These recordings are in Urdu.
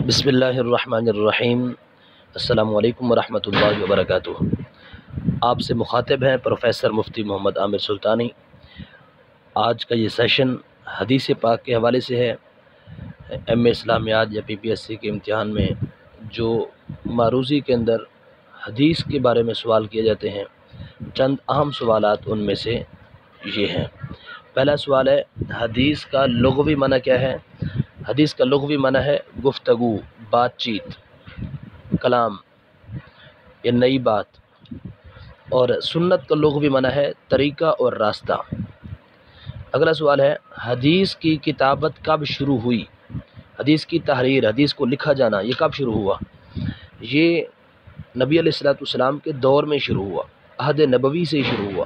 بسم اللہ الرحمن الرحیم۔ السلام علیکم ورحمۃ اللہ وبرکاتہ۔ آپ سے مخاطب ہیں پروفیسر مفتی محمد عامر سلطانی۔ آج کا یہ سیشن حدیث پاک کے حوالے سے ہے۔ ایم اے اسلامیات یا پی پی ایس سی کے امتحان میں جو معروضی کے اندر حدیث کے بارے میں سوال کیے جاتے ہیں، چند اہم سوالات ان میں سے یہ ہیں۔ پہلا سوال ہے، حدیث کا لغوی معنی کیا ہے؟ حدیث کا لغوی معنی ہے گفتگو، بات چیت، کلام یا نئی بات۔ اور سنت کا لغوی معنی ہے طریقہ اور راستہ۔ اگلا سوال ہے، حدیث کی کتابت کب شروع ہوئی؟ حدیث کی تحریر، حدیث کو لکھا جانا، یہ کب شروع ہوا؟ یہ نبی علیہ السلام کے دور میں شروع ہوا، عہد نبوی سے شروع ہوا۔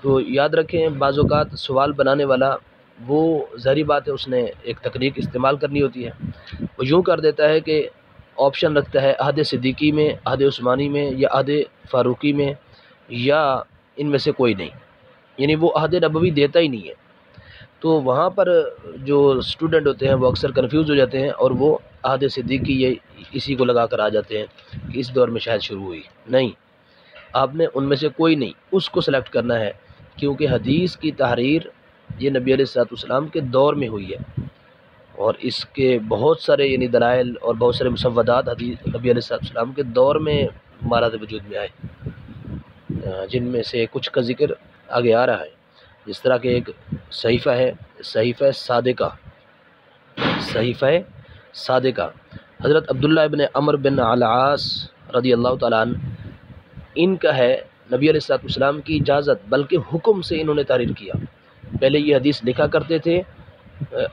تو یاد رکھیں، بعض اوقات سوال بنانے والا وہ ظاہری بات ہے اس نے ایک تکنیک استعمال کرنی ہوتی ہے۔ وہ یوں کر دیتا ہے کہ آپشن رکھتا ہے عہد صدیقی میں، عہد عثمانی میں یا عہد فاروقی میں، یا ان میں سے کوئی نہیں، یعنی وہ عہد نبوی دیتا ہی نہیں ہے۔ تو وہاں پر جو اسٹوڈنٹ ہوتے ہیں وہ اکثر کنفیوز ہو جاتے ہیں اور وہ عہد صدیقی یا اسی کو لگا کر آ جاتے ہیں کہ اس دور میں شاید شروع ہوئی۔ نہیں، آپ نے ان میں سے کوئی نہیں، اس کو سلیکٹ کرنا ہے، کیونکہ حدیث کی تحریر یہ نبی علیہ السلام کے دور میں ہوئی ہے، اور اس کے بہت سارے یعنی دلائل اور بہت سارے مسودات حدیث نبی علیہ السلام کے دور میں مارد وجود میں آئے، جن میں سے کچھ کا ذکر آگے آ رہا ہے۔ جس طرح کہ ایک صحیفہ ہے، صحیفہ صادقہ، صحیفہ صادقہ، حضرت عبداللہ ابن عمرو بن العاص رضی اللہ تعالیٰ عنہ ان کا ہے۔ نبی علیہ السلام کی اجازت بلکہ حکم سے انہوں نے تحریر کیا۔ پہلے یہ حدیث لکھا کرتے تھے،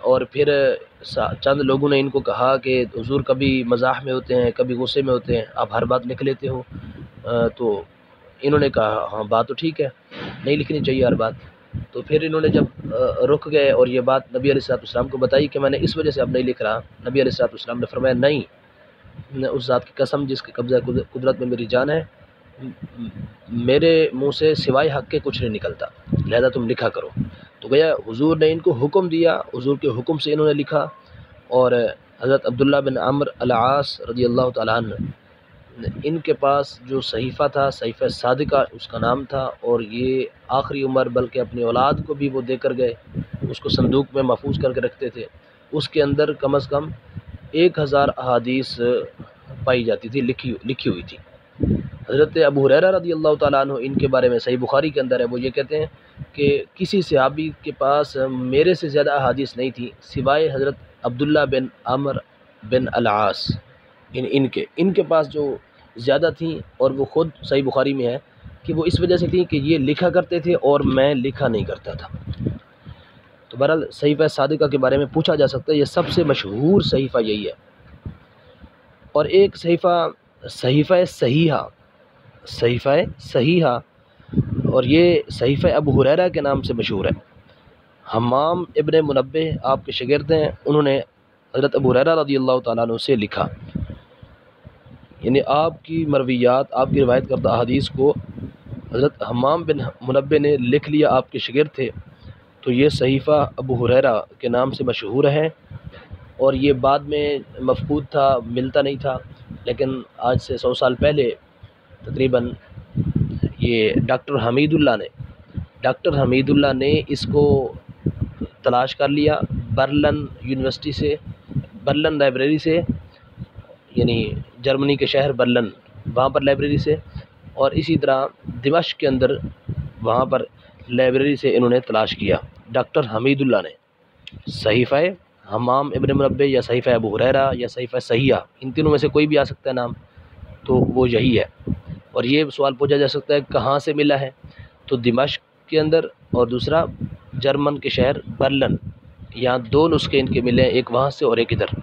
اور پھر چند لوگوں نے ان کو کہا کہ حضور کبھی مزاح میں ہوتے ہیں، کبھی غصے میں ہوتے ہیں، آپ ہر بات لکھ لیتے ہو۔ تو انہوں نے کہا ہاں بات تو ٹھیک ہے، نہیں لکھنی چاہیے ہر بات۔ تو پھر انہوں نے جب رک گئے اور یہ بات نبی علیہ السلام کو بتائی کہ میں نے اس وجہ سے اب نہیں لکھ رہا، نبی علیہ السلام نے فرمایا نہیں، اس ذات کی قسم جس کے قبضہ قدرت میں میری جان ہے، میرے منہ سے سوائے حق کے کچھ نہیں نکلتا، لہذا تم لکھا کرو۔ تو گیا حضور نے ان کو حکم دیا، حضور کے حکم سے انہوں نے لکھا، اور حضرت عبداللہ بن عمرو العاص رضی اللہ تعالیٰ عنہ ان کے پاس جو صحیفہ تھا، صحیفہ صادقہ اس کا نام تھا، اور یہ آخری عمر بلکہ اپنی اولاد کو بھی وہ دے کر گئے، اس کو صندوق میں محفوظ کر کے رکھتے تھے۔ اس کے اندر کم از کم 1000 احادیث پائی جاتی تھی، لکھی ہوئی تھی۔ حضرت ابو ہریرہ رضی اللہ تعالیٰ عنہ ان کے بارے میں صحیح بخاری کے اندر ہے، وہ یہ کہتے ہیں کہ کسی صحابی کے پاس میرے سے زیادہ احادیث نہیں تھی سوائے حضرت عبداللہ بن عمرو بن العاص، ان کے پاس جو زیادہ تھیں، اور وہ خود صحیح بخاری میں ہے کہ وہ اس وجہ سے تھیں کہ یہ لکھا کرتے تھے اور میں لکھا نہیں کرتا تھا۔ تو بہرحال صحیفہ صادقہ کے بارے میں پوچھا جا سکتا ہے، یہ سب سے مشہور صحیفہ یہی ہے۔ اور ایک صحیفہ صحیحہ، صحیفہ صحیحہ، اور یہ صحیفہ ابو ہریرہ کے نام سے مشہور ہے۔ حمام ابن منبہ آپ کے شاگرد ہیں، انہوں نے حضرت ابو ہریرہ رضی اللہ تعالیٰ عنہ سے لکھا، یعنی آپ کی مرویات، آپ کی روایت کردہ احادیث کو حضرت حمام بن منبہ نے لکھ لیا، آپ کے شاگرد تھے۔ تو یہ صحیفہ ابو ہریرہ کے نام سے مشہور ہے، اور یہ بعد میں مفقود تھا، ملتا نہیں تھا، لیکن آج سے 100 سال پہلے تقریباً یہ ڈاکٹر حمید اللہ نے اس کو تلاش کر لیا برلن یونیورسٹی سے، برلن لائبریری سے، یعنی جرمنی کے شہر برلن، وہاں پر لائبریری سے، اور اسی طرح دمشق کے اندر وہاں پر لائبریری سے انہوں نے تلاش کیا ڈاکٹر حمید اللہ نے۔ صحیفہ حمام ابن منبہ یا صحیفہ ابو ہریرہ یا صحیفہ صحیحہ، ان تینوں میں سے کوئی بھی آ سکتا ہے نام، تو وہ یہی ہے۔ اور یہ سوال پوچھا جا سکتا ہے کہاں سے ملا ہے، تو دمشق کے اندر، اور دوسرا جرمن کے شہر برلن، یہاں 2 نسخے ان کے ملے ہیں، ایک وہاں سے اور ایک ادھر۔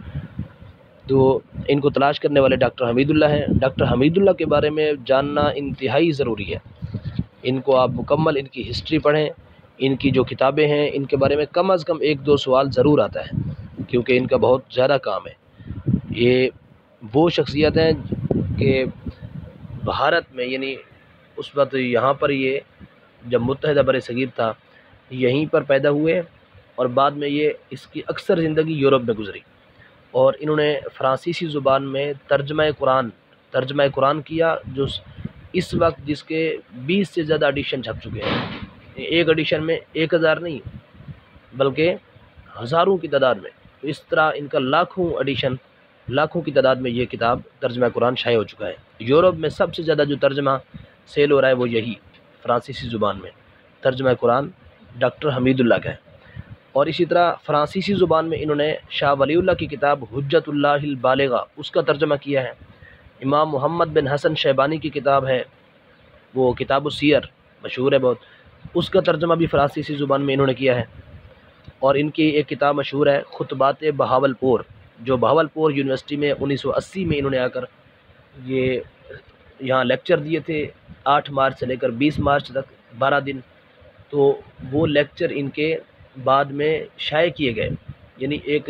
تو ان کو تلاش کرنے والے ڈاکٹر حمید اللہ ہیں۔ ڈاکٹر حمید اللہ کے بارے میں جاننا انتہائی ضروری ہے، ان کو آپ مکمل ان کی ہسٹری پڑھیں، ان کی جو کتابیں ہیں ان کے بارے میں کم از کم 1-2 سوال ضرور آتا ہے، کیونکہ ان کا بہت زیادہ کام ہے۔ یہ وہ شخصیت ہیں کہ بھارت میں، یعنی اس وقت یہاں پر یہ جب متحدہ بر صغیر تھا یہیں پر پیدا ہوئے، اور بعد میں یہ اس کی اکثر زندگی یورپ میں گزری، اور انہوں نے فرانسیسی زبان میں ترجمہ قرآن کیا، جو اس وقت جس کے 20 سے زیادہ ایڈیشن چھپ چکے ہیں۔ ایک ایڈیشن میں 1000 نہیں بلکہ ہزاروں کی تعداد میں، اس طرح ان کا لاکھوں کی تعداد میں یہ کتاب ترجمہ قرآن شائع ہو چکا ہے۔ یورپ میں سب سے زیادہ جو ترجمہ سیل ہو رہا ہے وہ یہی فرانسیسی زبان میں ترجمہ قرآن ڈاکٹر حمید اللہ کا ہے۔ اور اسی طرح فرانسیسی زبان میں انہوں نے شاہ ولی اللہ کی کتاب حجت اللہ البالغہ اس کا ترجمہ کیا ہے۔ امام محمد بن حسن شیبانی کی کتاب ہے، وہ کتاب السیر مشہور ہے بہت، اس کا ترجمہ بھی فرانسیسی زبان میں انہوں نے کیا ہے۔ اور ان کی ایک کتاب مشہور ہے خطبات بہاولپور، جو بہاولپور یونیورسٹی میں 1980 میں انہوں نے آ کر یہ یہاں لیکچر دیے تھے، 8 مارچ سے لے کر 20 مارچ تک 12 دن، تو وہ لیکچر ان کے بعد میں شائع کیے گئے، یعنی ایک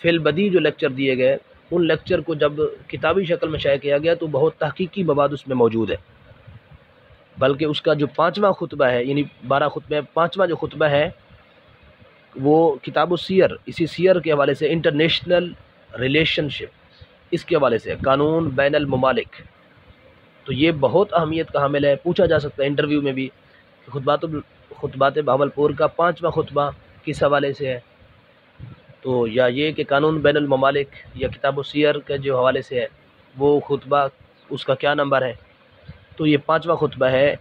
فی البدیہہ جو لیکچر دیے گئے، ان لیکچر کو جب کتابی شکل میں شائع کیا گیا تو بہت تحقیقی مواد اس میں موجود ہے، بلکہ اس کا جو 5واں خطبہ ہے، یعنی 12 خطبے 5واں جو خطبہ ہے وہ کتاب السیر، اسی سیر کے حوالے سے انٹرنیشنل ریلیشن شپ اس کے حوالے سے قانون بین الممالک، تو یہ بہت اہمیت کا حامل ہے۔ پوچھا جا سکتا ہے انٹرویو میں بھی خطبات بہاولپور کا 5واں خطبہ کس حوالے سے ہے، تو یا یہ کہ قانون بین الممالک یا کتاب السیر کے جو حوالے سے ہے وہ خطبہ اس کا کیا نمبر ہے، تو یہ 5واں خطبہ ہے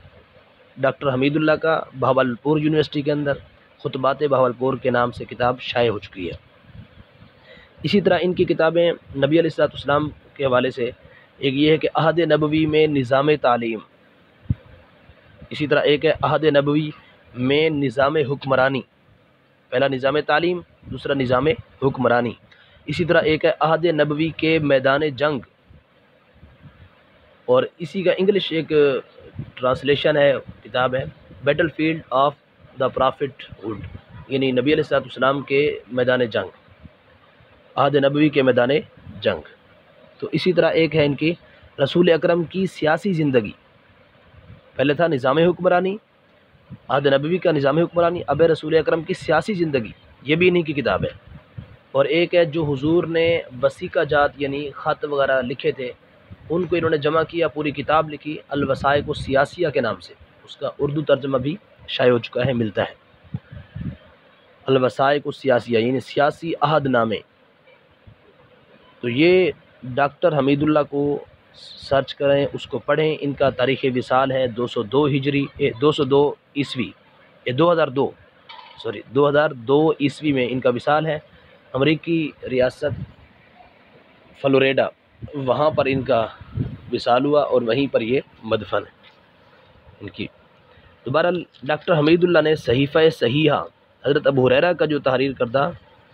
ڈاکٹر حمید اللہ کا، بہاولپور یونیورسٹی کے اندر خطبات بہاولپور کے نام سے کتاب شائع ہو چکی ہے۔ اسی طرح ان کی کتابیں نبی علیہ الصلوۃ والسلام کے حوالے سے، ایک یہ ہے کہ عہد نبوی میں نظام تعلیم، اسی طرح ایک ہے عہد نبوی میں نظام حکمرانی، پہلا نظام تعلیم دوسرا نظام حکمرانی، اسی طرح ایک ہے عہد نبوی کے میدان جنگ، اور اسی کا انگلش ایک ٹرانسلیشن ہے، کتاب ہے battlefield of the prophethood, یعنی نبی علیہ الصلوۃ والسلام کے میدان جنگ، عہد نبوی کے میدان جنگ۔ تو اسی طرح ایک ہے ان کی رسول اکرم کی سیاسی زندگی، پہلے تھا نظام حکمرانی، عہد نبوی کا نظام حکمرانی، اب ہے رسول اکرم کی سیاسی زندگی، یہ بھی انہی کی کتاب ہے۔ اور ایک ہے جو حضور نے وسیقہ جات یعنی خط وغیرہ لکھے تھے ان کو انہوں نے جمع کیا، پوری کتاب لکھی الوثائق السیاسیہ کے نام سے، اس کا اردو ترجمہ بھی شائع ہو چکا ہے، ملتا ہے، الوثائق السیاسیہ یعنی سیاسی عہد نامے۔ تو یہ ڈاکٹر حمید اللہ کو سرچ کریں، اس کو پڑھیں، ان کا تاریخ وصال ہے 202 عیسوی 2002 عیسوی میں ان کا وصال ہے، امریکی ریاست فلوریڈا وہاں پر ان کا وصال ہوا اور وہیں پر یہ مدفن ہے ان کی۔ دوبارہ ڈاکٹر حمید اللہ نے صحیفہ صحیحہ حضرت ابو ہریرہ کا جو تحریر کردہ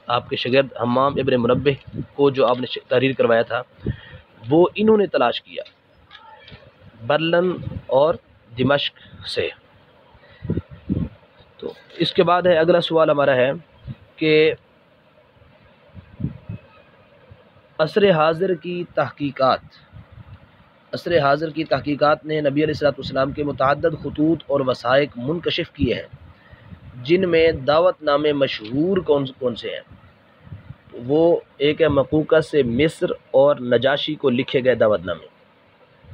آپ کے شاگرد حمام ابن منبہ کو جو آپ نے تحریر کروایا تھا وہ انہوں نے تلاش کیا برلن اور دمشق سے۔ تو اس کے بعد ہے اگلا سوال ہمارا ہے کہ عصر حاضر کی تحقیقات نے نبی علیہ الصلوۃ والسلام کے متعدد خطوط اور وثائق منکشف کیے ہیں، جن میں دعوت نامے مشہور کون سے ہیں؟ وہ ایک ہے مقوقس سے مصر اور نجاشی کو لکھے گئے دعوت نامے،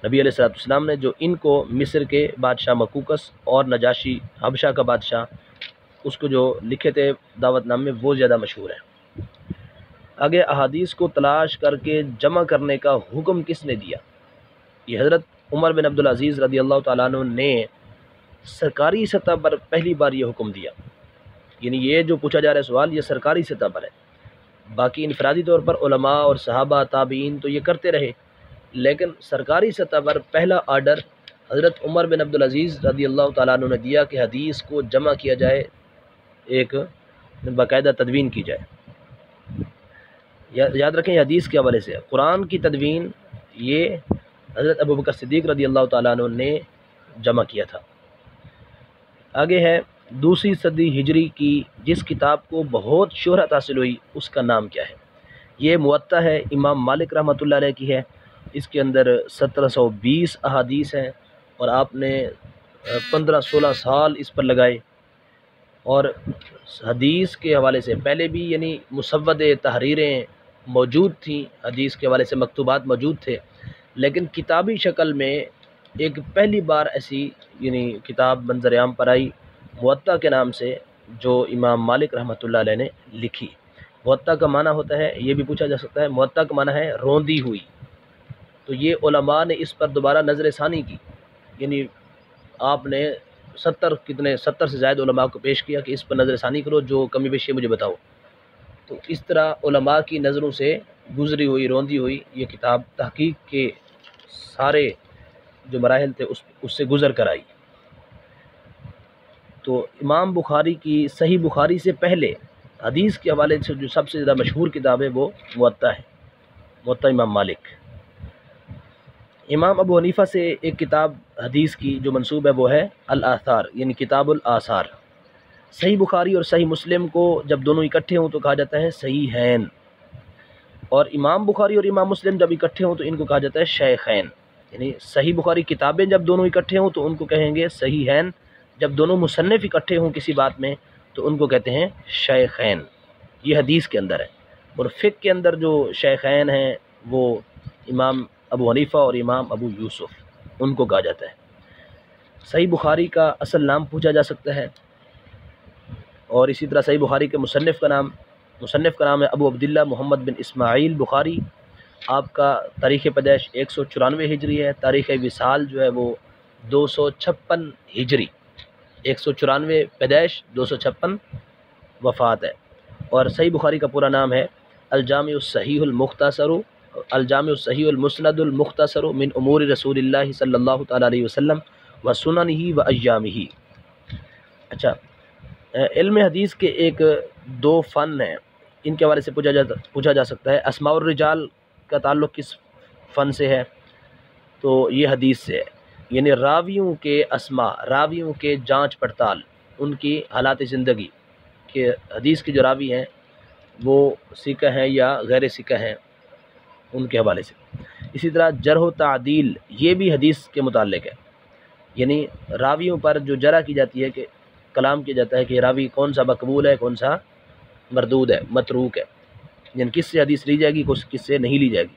نبی علیہ الصلوۃ والسلام نے جو ان کو مصر کے بادشاہ مقوقس اور نجاشی حبشہ کا بادشاہ اس کو جو لکھے تھے دعوت نامے وہ زیادہ مشہور ہیں۔ آگے احادیث کو تلاش کر کے جمع کرنے کا حکم کس نے دیا؟ یہ حضرت عمر بن عبدالعزیز رضی اللہ تعالیٰ عنہ نے سرکاری سطح پر پہلی بار یہ حکم دیا، یعنی یہ جو پوچھا جا رہا ہے سوال یہ سرکاری سطح پر ہے، باقی انفرادی طور پر علماء اور صحابہ تابعین تو یہ کرتے رہے، لیکن سرکاری سطح پر پہلا آرڈر حضرت عمر بن عبدالعزیز رضی اللہ تعالیٰ عنہ نے دیا کہ حدیث کو جمع کیا جائے، ایک باقاعدہ تدوین کی جائے۔ یاد رکھیں حدیث کے حوالے سے قرآن کی تدوین یہ حضرت ابوبکر صدیق رضی اللہ تعالیٰ عنہ نے جمع کیا تھا۔ آگے ہے 2 صدی ہجری کی جس کتاب کو بہت شہرت حاصل ہوئی اس کا نام کیا ہے؟ یہ موطا ہے، امام مالک رحمۃ اللہ علیہ کی ہے، اس کے اندر 1720 احادیث ہیں اور آپ نے 15-16 سال اس پر لگائے، اور حدیث کے حوالے سے پہلے بھی یعنی مسود تحریریں موجود تھیں، حدیث کے حوالے سے مکتوبات موجود تھے، لیکن کتابی شکل میں ایک پہلی بار ایسی یعنی کتاب منظر عام پر آئی موطا کے نام سے، جو امام مالک رحمۃ اللہ علیہ نے لکھی۔ موطا کا معنی ہوتا ہے، یہ بھی پوچھا جا سکتا ہے، موطا کا معنی ہے روندی ہوئی۔ تو یہ علماء نے اس پر دوبارہ نظر ثانی کی، یعنی آپ نے 70 سے زائد علماء کو پیش کیا کہ اس پر نظر ثانی کرو، جو کمی بیشی مجھے بتاؤ۔ تو اس طرح علماء کی نظروں سے گزری ہوئی، روندی ہوئی یہ کتاب تحقیق کے سارے جو مراحل تھے اس سے گزر کر آئی۔ تو امام بخاری کی صحیح بخاری سے پہلے حدیث کے حوالے سے جو سب سے زیادہ مشہور کتاب ہے وہ موطا ہے، موطا امام مالک۔ امام ابو حنیفہ سے ایک کتاب حدیث کی جو منسوب ہے وہ ہے الآثار، یعنی کتاب الآثار۔ صحیح بخاری اور صحیح مسلم کو جب دونوں اکٹھے ہوں تو کہا جاتا ہے صحیحین، اور امام بخاری اور امام مسلم جب اکٹھے ہوں تو ان کو کہا جاتا ہے شیخین۔ یعنی صحیح بخاری کتابیں جب دونوں اکٹھے ہوں تو ان کو کہیں گے صحیحین، جب دونوں مصنف اکٹھے ہوں کسی بات میں تو ان کو کہتے ہیں شیخین۔ یہ حدیث کے اندر ہے، اور فقہ کے اندر جو شیخین ہیں وہ امام ابو حنیفہ اور امام ابو یوسف، ان کو کہا جاتا ہے۔ صحیح بخاری کا اصل نام پوچھا جا سکتا ہے، اور اسی طرح صحیح بخاری کے مصنف کا نام ہے ابو عبداللہ محمد بن اسماعیل بخاری۔ آپ کا تاریخ پیدائش 194 ہجری ہے، تاریخ وصال جو ہے وہ 256 ہجری، 194 پیدائش 256 وفات ہے۔ اور صحیح بخاری کا پورا نام ہے الجامع الصحیح المختصر، الجامع الصحیح المسند المختصر من امور رسول اللہ صلی اللہ تعالیٰ علیہ وسلم و سننہ و ایامہ۔ اچھا، علم حدیث کے ایک دو فن ہیں، ان کے حوالے سے پوچھا جا سکتا ہے۔ اسماء الرجال کا تعلق کس فن سے ہے؟ تو یہ حدیث سے ہے، یعنی راویوں کے اسماء، راویوں کے جانچ پڑتال، ان کی حالات زندگی کہ حدیث کے جو راوی ہیں وہ ثقہ ہیں یا غیر ثقہ ہیں، ان کے حوالے سے۔ اسی طرح جرح و تعدیل، یہ بھی حدیث کے متعلق ہے، یعنی راویوں پر جو جرح کی جاتی ہے، کہ کلام کیا جاتا ہے کہ راوی کون سا مقبول ہے، کون سا مردود ہے، متروک ہے، یعنی کس سے حدیث لی جائے گی، کس سے نہیں لی جائے گی۔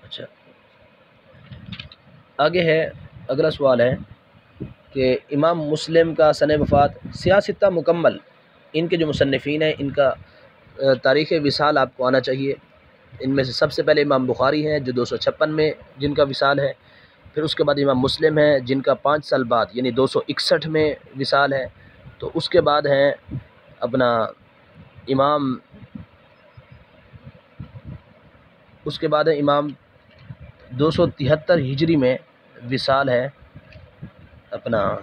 اچھا، آگے ہے، اگلا سوال ہے کہ امام مسلم کا سن وفات سیاستہ مکمل، ان کے جو مصنفین ہیں ان کا تاریخ وصال آپ کو آنا چاہیے۔ ان میں سے سب سے پہلے امام بخاری ہیں جو 256 میں جن کا وصال ہے، پھر اس کے بعد امام مسلم ہیں جن کا 5 سال بعد یعنی 261 میں وصال ہے، تو اس کے بعد ہیں اپنا امام 273 ہجری میں وصال ہے اپنا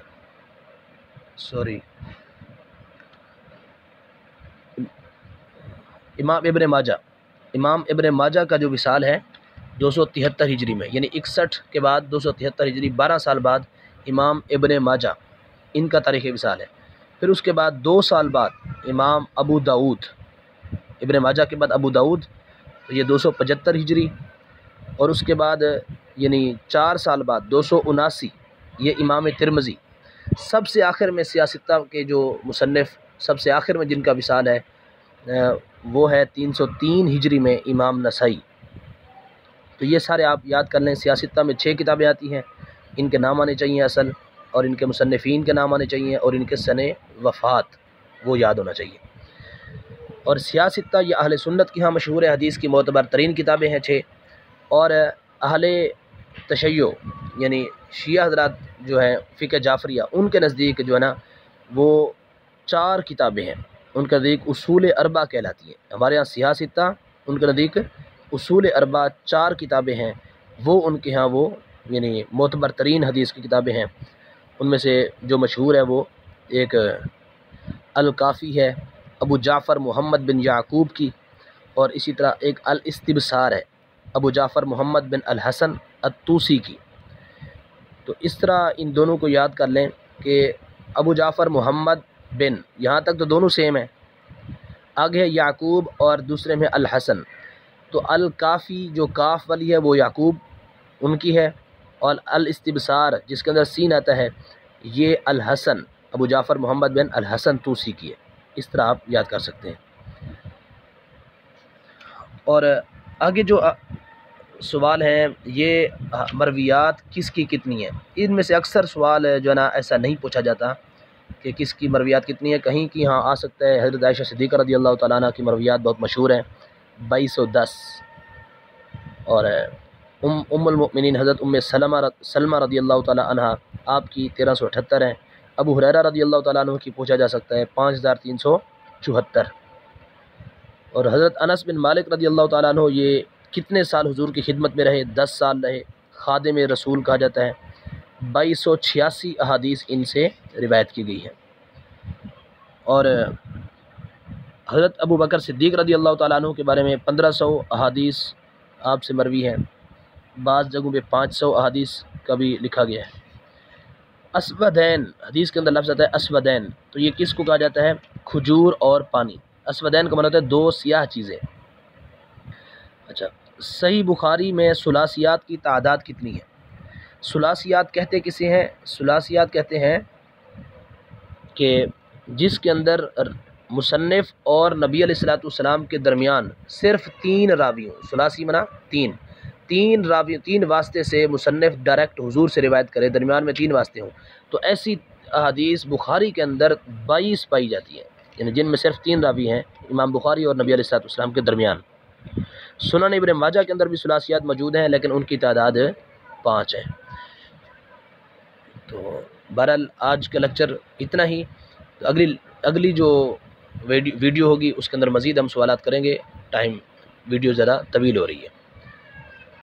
امام ابن ماجہ کا جو وصال ہے 273 ہجری میں، یعنی 61 کے بعد 273 ہجری، 12 سال بعد امام ابن ماجہ ان کا تاریخ وصال ہے۔ پھر اس کے بعد 2 سال بعد امام ابو داؤد، ابن ماجہ کے بعد ابو داؤد، تو یہ 275 ہجری، اور اس کے بعد یعنی 4 سال بعد 279 یہ امام ترمذی۔ سب سے آخر میں سیاستہ کے جو مصنف سب سے آخر میں جن کا وصال ہے وہ ہے 303 ہجری میں امام نسائی۔ تو یہ سارے آپ یاد کر لیں، سیاستہ میں 6 کتابیں آتی ہیں، ان کے نام آنے چاہیے اصل، اور ان کے مصنفین کے نام آنے چاہیے، اور ان کے سن وفات وہ یاد ہونا چاہیے۔ اور سیاستہ یہ اہل سنت کی ہاں مشہور حدیث کی معتبر ترین کتابیں ہیں 6، اور اہل تشیع یعنی شیعہ حضرات جو ہیں فقہ جعفریہ، ان کے نزدیک جو ہے نا وہ 4 کتابیں ہیں، ان کے نزدیک اصول اربع کہلاتی ہیں۔ ہمارے ہاں سیاستہ، ان کے نزدیک اصول اربع 4 کتابیں ہیں، وہ ان کے ہاں وہ یعنی معتبر ترین حدیث کی کتابیں ہیں۔ ان میں سے جو مشہور ہے وہ ایک الکافی ہے ابو جعفر محمد بن یعقوب کی، اور اسی طرح ایک الاستبصار ہے ابو جعفر محمد بن الحسن الطوسی کی۔ تو اس طرح ان دونوں کو یاد کر لیں کہ ابو جعفر محمد بن، یہاں تک تو دونوں سیم ہیں، آگے ہے یعقوب اور دوسرے میں الحسن، تو الکافی جو کاف والی ہے وہ یعقوب ان کی ہے، اور الاستبصار جس کے اندر سین آتا ہے یہ الحسن ابو جعفر محمد بن الحسن توسی کی ہے، اس طرح آپ یاد کر سکتے ہیں۔ اور آگے جو سوال ہیں یہ مرویات کس کی کتنی ہیں، ان میں سے اکثر سوال جو ہے نا ایسا نہیں پوچھا جاتا کہ کس کی مرویات کتنی ہیں، کہیں کی ہاں آ سکتا ہے۔ حضرت عائشہ صدیقہ رضی اللہ تعالیٰ عنہ کی مرویات بہت مشہور ہیں، 2210، اور ام المؤمنین حضرت سلمہ رضی اللہ تعالیٰ عنہ آپ کی 1378 ہیں۔ ابو ہریرہ رضی اللہ تعالیٰ عنہ کی پوچھا جا سکتا ہے 5374، اور حضرت انس بن مالک رضی اللہ تعالیٰ عنہ یہ کتنے سال حضور کی خدمت میں رہے؟ 10 سال رہے، خادم رسول کہا جاتا ہے۔ 2286 احادیث ان سے روایت کی گئی ہے۔ اور حضرت ابو بکر صدیق رضی اللہ تعالیٰ عنہ کے بارے میں 1500 احادیث آپ سے مروی ہیں، بعض جگہوں پہ 500 احادیث کا بھی لکھا گیا ہے۔ اسودین، حدیث کے اندر لفظ آتا ہے اسودین، تو یہ کس کو کہا جاتا ہے؟ کھجور اور پانی۔ اسودین کا مطلب ہوتا ہے دو سیاہ چیزیں۔ اچھا، صحیح بخاری میں ثلاثیات کی تعداد کتنی ہے؟ ثلاثیات کہتے کسے ہیں؟ ثلاثیات کہتے ہیں کہ جس کے اندر مصنف اور نبی علیہ الصلوۃ والسلام کے درمیان صرف 3 راوی ہوں۔ ثلاثی منا 3 راوی، 3 واسطے سے مصنف ڈائریکٹ حضور سے روایت کرے، درمیان میں 3 واسطے ہوں، تو ایسی احادیث بخاری کے اندر 22 پائی جاتی ہیں، یعنی جن میں صرف 3 راوی ہیں، امام بخاری اور نبی علیہ الصلوۃ والسلام کے درمیان۔ سنن ابن ماجہ کے اندر بھی ثلاثیات موجود ہیں، لیکن ان کی تعداد 5 ہے۔ تو بہرحال آج کا لیکچر اتنا ہی، اگلی جو ویڈیو ہوگی اس کے اندر مزید ہم سوالات کریں گے، ٹائم ویڈیو ذرا طویل ہو رہی ہے۔